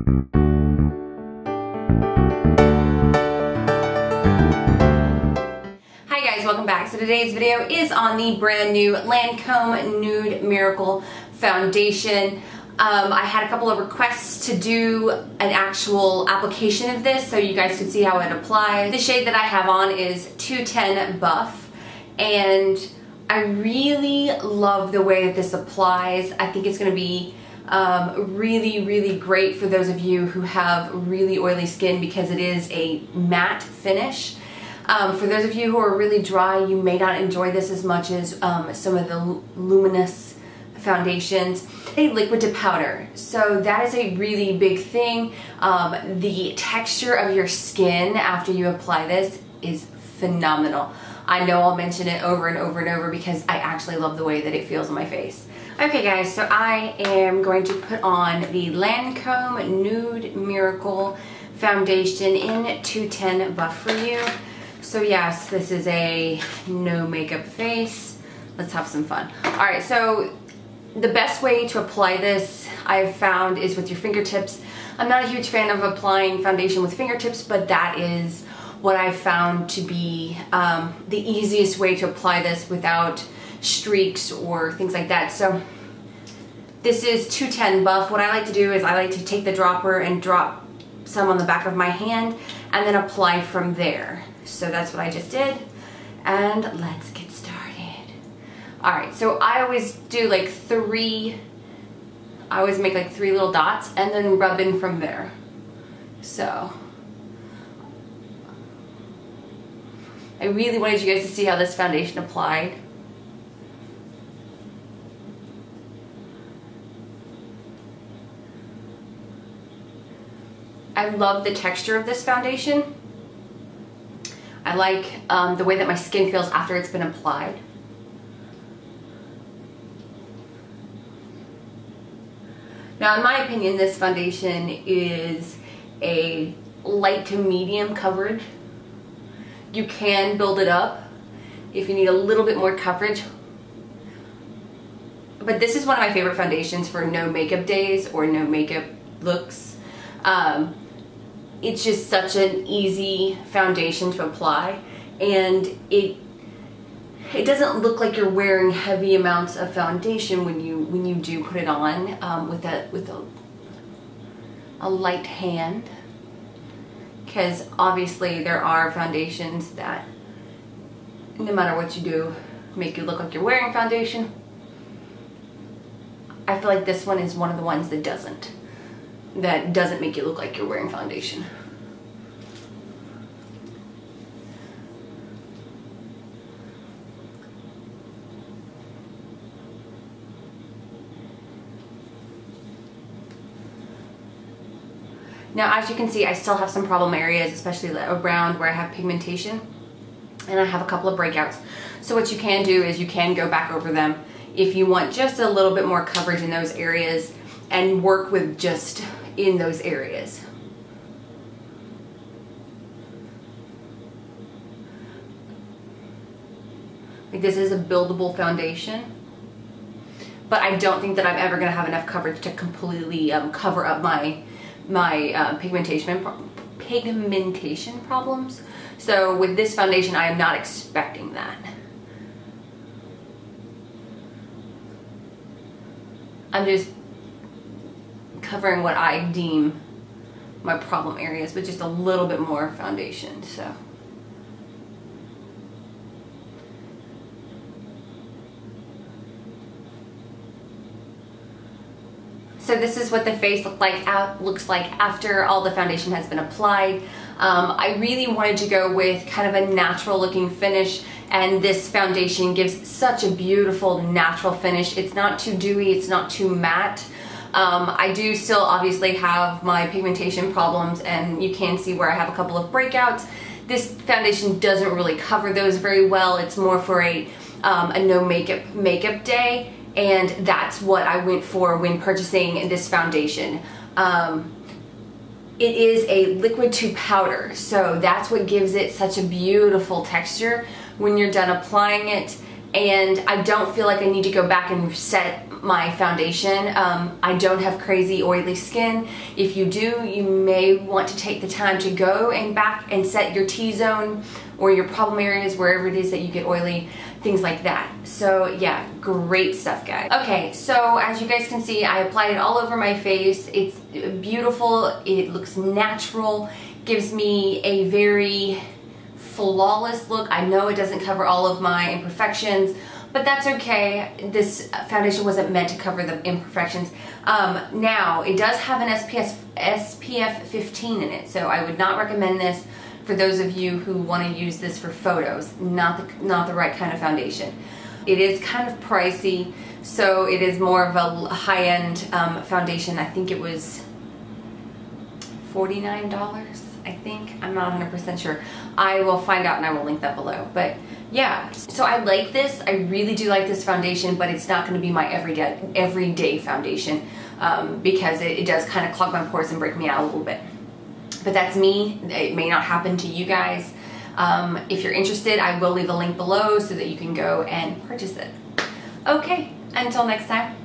Hi guys, welcome back. So today's video is on the brand new Lancome Nude Miracle Foundation. I had a couple of requests to do an actual application of this so you guys could see how it applies. The shade that I have on is 210 Buff, and I really love the way that this applies. I think it's going to be really great for those of you who have really oily skin because it is a matte finish. For those of you who are really dry, you may not enjoy this as much as some of the Luminous foundations. A liquid to powder, so that is a really big thing. The texture of your skin after you apply this is phenomenal. I know I'll mention it over and over and over because I actually love the way that it feels on my face. Okay guys, so I am going to put on the Lancome Nude Miracle Foundation in 210 Buff for you. So yes, this is a no makeup face. Let's have some fun. Alright, so the best way to apply this I've found is with your fingertips. I'm not a huge fan of applying foundation with fingertips, but that is what I've found to be the easiest way to apply this without streaks or things like that. So this is 210 Buff. What I like to do is I like to take the dropper and drop some on the back of my hand and then apply from there. So that's what I just did, and let's get started. Alright, so I always do like I always make like 3 little dots and then rub in from there. So I really wanted you guys to see how this foundation applied. I love the texture of this foundation. I like the way that my skin feels after it's been applied. Now, in my opinion, this foundation is a light to medium coverage. You can build it up if you need a little bit more coverage. But this is one of my favorite foundations for no makeup days or no makeup looks. It's just such an easy foundation to apply, and it doesn't look like you're wearing heavy amounts of foundation when you do put it on with a light hand, because obviously there are foundations that no matter what you do make you look like you're wearing foundation. I feel like this one is one of the ones that doesn't make you look like you're wearing foundation. Now, as you can see, I still have some problem areas, especially around where I have pigmentation, and I have a couple of breakouts. So what you can do is you can go back over them if you want just a little bit more coverage in those areas and work with just in those areas. Like, this is a buildable foundation, but I don't think that I'm ever going to have enough coverage to completely cover up my pigmentation problems. So with this foundation, I am not expecting that. I'm just covering what I deem my problem areas with just a little bit more foundation. So this is what the face looks like after all the foundation has been applied. I really wanted to go with kind of a natural looking finish, and this foundation gives such a beautiful natural finish. It's not too dewy, it's not too matte. I do still obviously have my pigmentation problems, and you can see where I have a couple of breakouts. This foundation doesn't really cover those very well. It's more for a no makeup day, and that's what I went for when purchasing this foundation. It is a liquid to powder, so that's what gives it such a beautiful texture when you're done applying it. and I don't feel like I need to go back and set my foundation. I don't have crazy oily skin. If you do, you may want to take the time to go and back and set your T-zone or your problem areas, wherever it is that you get oily, things like that. So yeah, great stuff, guys. Okay, so as you guys can see, I applied it all over my face. It's beautiful, it looks natural, gives me a very flawless look. I know it doesn't cover all of my imperfections, but that's okay. This foundation wasn't meant to cover the imperfections. Now, it does have an SPF 15 in it, so I would not recommend this for those of you who want to use this for photos. Not the right kind of foundation. It is kind of pricey, so it is more of a high-end foundation. I think it was $49, I think. I'm not 100% sure. I will find out and I will link that below. But yeah, so I like this. I really do like this foundation, but it's not going to be my everyday foundation because it does kind of clog my pores and break me out a little bit. But that's me. It may not happen to you guys. If you're interested, I will leave a link below so that you can go and purchase it. Okay, until next time.